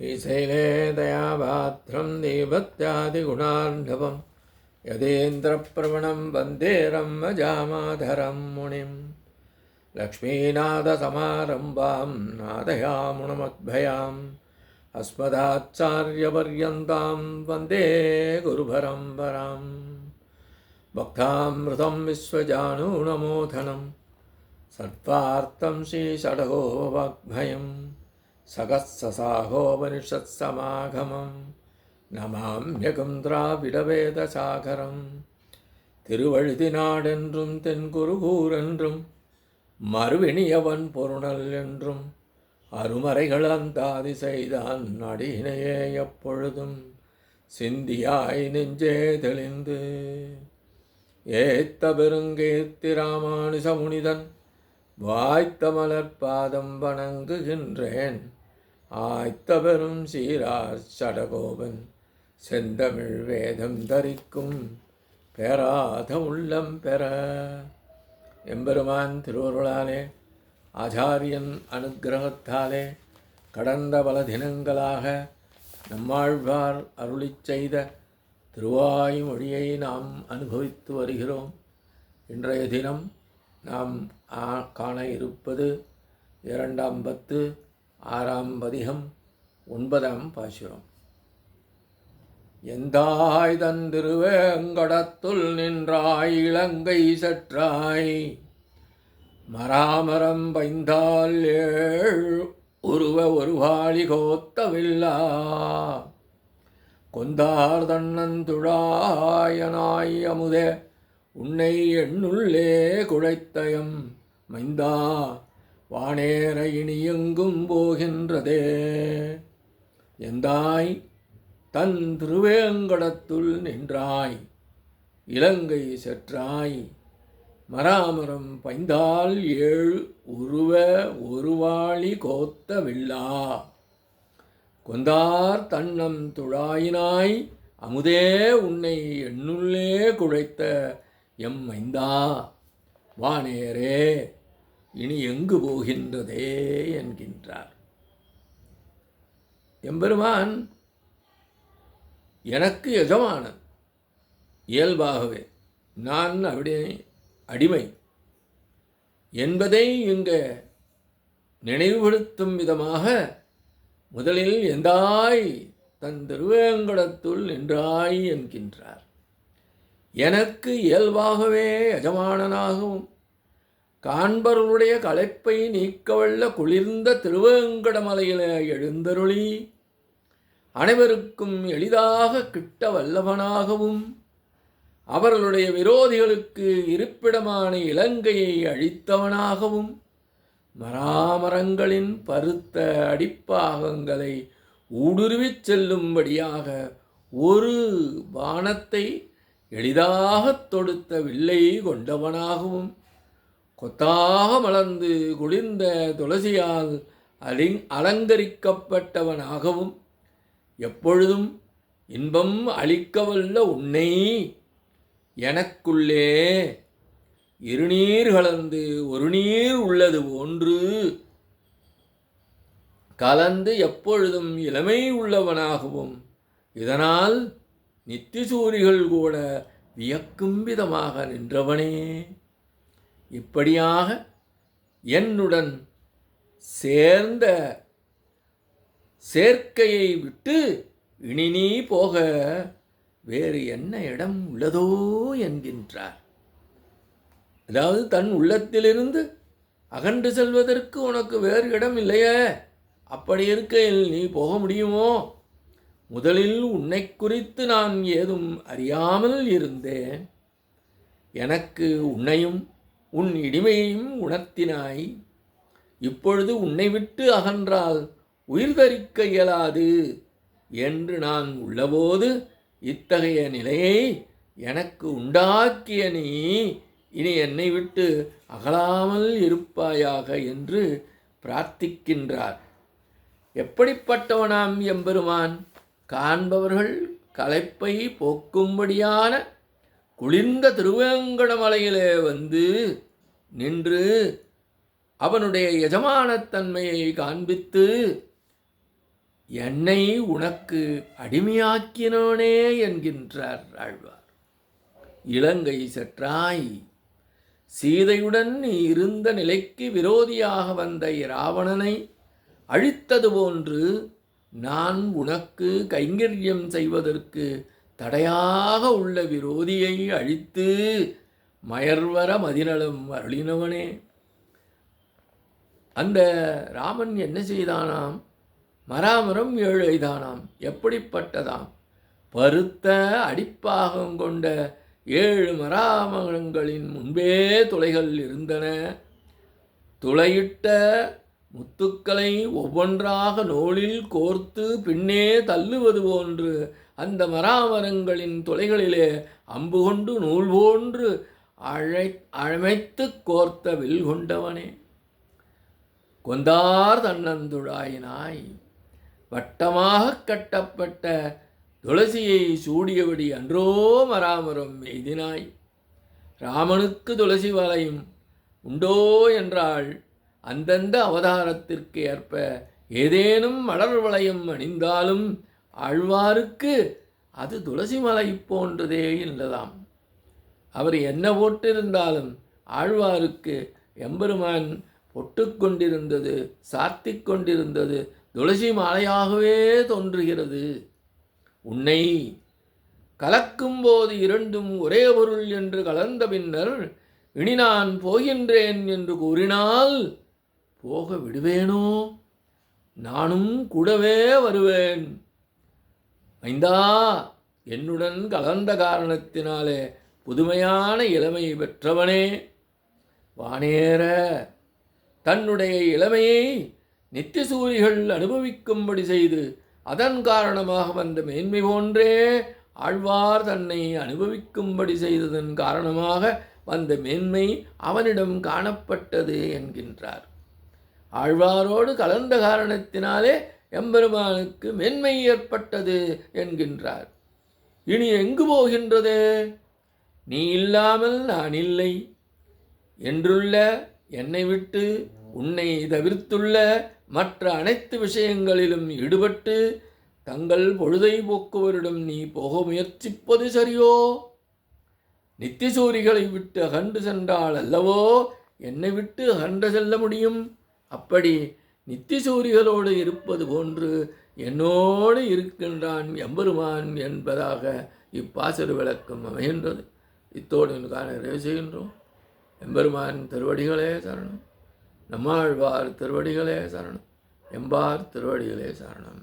श्रीशैले दयापात्रं देवत्यादिगुणार्णवं यदेन्द्रप्रवणं वन्दे रम्मजामाधरं मुनिं लक्ष्मीनाथसमारम्भां नादयामुनमद्भयाम् अस्मदाचार्यपर्यन्तां वन्दे गुरुपरम्परां भक्तामृतं विश्वजानूनमोधनं सर्वार्थं श्रीषडगोवाग्भयं सकत्ससाहोपनिषत्समागमं नमाम्यகம் திராவிடவேதசாகரம் திருவழுதினாடென்றும் தென்குருகூரென்றும் மறுவினியவன் பொருணல் என்றும் அருமறைகள் அந்தாதி செய்தான் அடியினையே எப்பொழுதும் சிந்தியாய் நெஞ்சே தெளிந்து ஏத்த பெருங்கேத்தி ராமானுஜ முனிதன் வாய்த்த மலர்பாதம் வணங்குகின்றேன் ஆய்த்த பெரும் சீரார் சடகோபன் செந்தமிழ் வேதம் தரிக்கும் பெறாத உள்ளம் பெற. எம்பெருமான் திருவருளாலே ஆச்சாரியன் அனுக்கிரகத்தாலே கடந்த பல தினங்களாக நம்மாழ்வார் அருளிச் செய்த திருவாய்மொழியை நாம் அனுபவித்து வருகிறோம். இன்றைய தினம் நாம் காண இருப்பது 2ஆம் பத்து 6ஆம் பதிகம் 9ஆம் பாசுரம். எந்தாய் தன் திருவேங்கடத்துள் நின்றாய் இலங்கை சற்றாய் மராமரம் பைந்தால் உருவ ஒருவாளி கோத்தவில்லா கொந்தார் தன்னந்துழாயனாய் அமுதே உன்னை எண்ணுள்ளே குழைத்தயம் மைந்தா வானேற இனி எங்கும் போகின்றதே. எந்தாய் தன் திருவேங்கடத்துள் நின்றாய் இலங்கை செற்றாய் மராமரம் பைந்தால் உருவ ஒருவாளி கோத்த வில்லா கொந்தார் தன்னம் துழாயினாய் அமுதே உன்னை எண்ணுள்ளே குழைத்த எம் மைந்தா வானேரே இனி எங்கு போகின்றதே என்கின்றார். எம்பெருமான் எனக்கு எஜமானன், இயல்பாகவே நான் அவருடைய அடிமை என்பதை இங்கே நினைவுபடுத்தும் விதமாக முதலில் எந்தாய் தன் திருவேங்கடத்துள் நின்றாய் என்கின்றார். எனக்கு இயல்பாகவே எஜமானனாகவும் காண்பவர்களுடைய களைப்பை நீக்கவல்ல குளிர்ந்த திருவேங்கடமலையில எழுந்தருளி அனைவருக்கும் எளிதாக கிட்ட வல்லவனாகவும் அவர்களுடைய விரோதிகளுக்கு இருப்பிடமான இலங்கையை அழித்தவனாகவும் மராமரங்களின் பருத்த அடிப்பாகங்களை ஊடுருவிச் செல்லும்படியாக ஒரு பானத்தை எளிதாகத் தொடுத்த வில்லை கொண்டவனாகவும் கொத்தாக மலர்ந்து குளிர்ந்த துளசியால் அலங்கரிக்கப்பட்டவனாகவும் எப்பொழுதும் இன்பம் அளிக்கவல்ல உன்னை எனக்குள்ளே இருநீர் கலந்து ஒரு நீர் உள்ளது போன்று கலந்து எப்பொழுதும் இளமை உள்ளவனாகவும் இதனால் நித்திசூரிகள் கூட வியக்கும் விதமாக நின்றவனே. இப்படியாக என்னுடன் சேர்ந்த சேர்க்கையை விட்டு இனி நீ போக வேறு என்ன இடம் உள்ளதோ என்கின்றார். அதாவது தன் உள்ளத்திலிருந்து அகன்று செல்வதற்கு உனக்கு வேறு இடம் இல்லையே, அப்படி இருக்கையில் நீ போக முடியுமோ? முதலில் உன்னை குறித்து நான் ஏதும் அறியாமல் இருந்தேன். எனக்கு உன்னையும் உன் இடிமையையும் உணர்த்தினாய். இப்பொழுது உன்னை விட்டு அகன்றால் உயிர் தரிக்க இயலாது என்று நான் உள்ளபோது இத்தகைய நிலையை எனக்கு உண்டாக்கிய நீ இனி என்னை விட்டு அகலாமல் இருப்பாயாக என்று பிரார்த்திக்கின்றார். எப்படிப்பட்டவனாம் எம்பெருமான்? காண்பவர்கள் களைப்பை போக்கும்படியான குளிர்ந்த திருவேங்கடமலையிலே வந்து நின்று அவனுடைய எஜமானத்தன்மையை காண்பித்து என்னை உனக்கு அடிமையாக்கினோனே என்கின்றார் ஆழ்வார். இலங்கை செற்றாய், சீதையுடன் நீ இருந்த நிலைக்கு விரோதியாக வந்த இராவணனை அழித்தது போன்று நான் உனக்கு கைங்கரியம் செய்வதற்கு தடையாக உள்ள விரோதியை அழித்து மயர்வர மதிநலம் அருளினவனே. அந்த ராமன் என்ன செய்தானாம்? மராமரம் 7 எய்தானாம். எப்படிப்பட்டதாம்? பருத்த அடிப்பாகம் கொண்ட 7 மராமரங்களின் முன்பே துளைகள் இருந்தன. துளையிட்ட முத்துக்களை ஒவ்வொன்றாக நூலில் கோர்த்து பின்னே தள்ளுவது போன்று அந்த மராமரங்களின் துளைகளிலே அம்பு கொண்டு நூல் போன்று அழைத்து கோர்த்த வில் கொண்டவனே. கொந்தார் தன்னந்துழாயினாய், வட்டமாக கட்டப்பட்ட துளசியை சூடியபடி அன்றோ மராமரம் எய்தினாய். ராமனுக்கு துளசி வலையும் உண்டோ என்றால் அந்தந்த அவதாரத்திற்கு ஏற்ப ஏதேனும் மலர் வளையம் அணிந்தாலும் ஆழ்வாருக்கு அது துளசி மலை போன்றதே இல்லதாம். அவர் என்ன போட்டிருந்தாலும் ஆழ்வாருக்கு எம்பெருமான் பொட்டு கொண்டிருந்தது, சாத்தி கொண்டிருந்தது துளசி மாலையாகவே தோன்றுகிறது. உன்னை கலக்கும்போது இரண்டும் ஒரே பொருள் என்று கலந்த பின்னர் இனி நான் போகின்றேன் என்று கூறினால் போக விடுவேனோ? நானும் கூடவே வருவேன். மைந்தா, என்னுடன் கலந்த காரணத்தினாலே புதுமையான இளமை பெற்றவனே, வானேற தன்னுடைய இளமையை நித்தியசூரிகள் அனுபவிக்கும்படி செய்து அதன் காரணமாக வந்த மேன்மை போன்றே ஆழ்வார் தன்னை அனுபவிக்கும்படி செய்ததன் காரணமாக வந்த மேன்மை அவனிடம் காணப்பட்டது என்கின்றார். ஆழ்வாரோடு கலந்த காரணத்தினாலே எம்பெருமானுக்கு மேன்மை ஏற்பட்டது என்கின்றார். இனி எங்கு போகின்றது? நீ இல்லாமல் நான் இல்லை என்றுள்ள என்னை விட்டு உன்னை தவிர்த்துள்ள மற்ற அனைத்து விஷயங்களிலும் ஈடுபட்டு தங்கள் பொழுதை போக்குவரிடம் நீ போக முயற்சிப்பது சரியோ? நித்தியசூரிகளை விட்டு அகன்று சென்றால் அல்லவோ என்னை விட்டு அகன்று செல்ல முடியும். அப்படி நித்தியசூரிகளோடு இருப்பது போன்று என்னோடு இருக்கின்றான் எம்பெருமான் என்பதாக இப்பாசல் விளக்கம் அமைகின்றது. இத்தோடு காண நிறைவு செய்கின்றோம். எம்பெருமான் திருவடிகளே சரணம். நம்மாழ்வார் திருவடிகளே சரணம். எம்பார் திருவடிகளே சரணம்.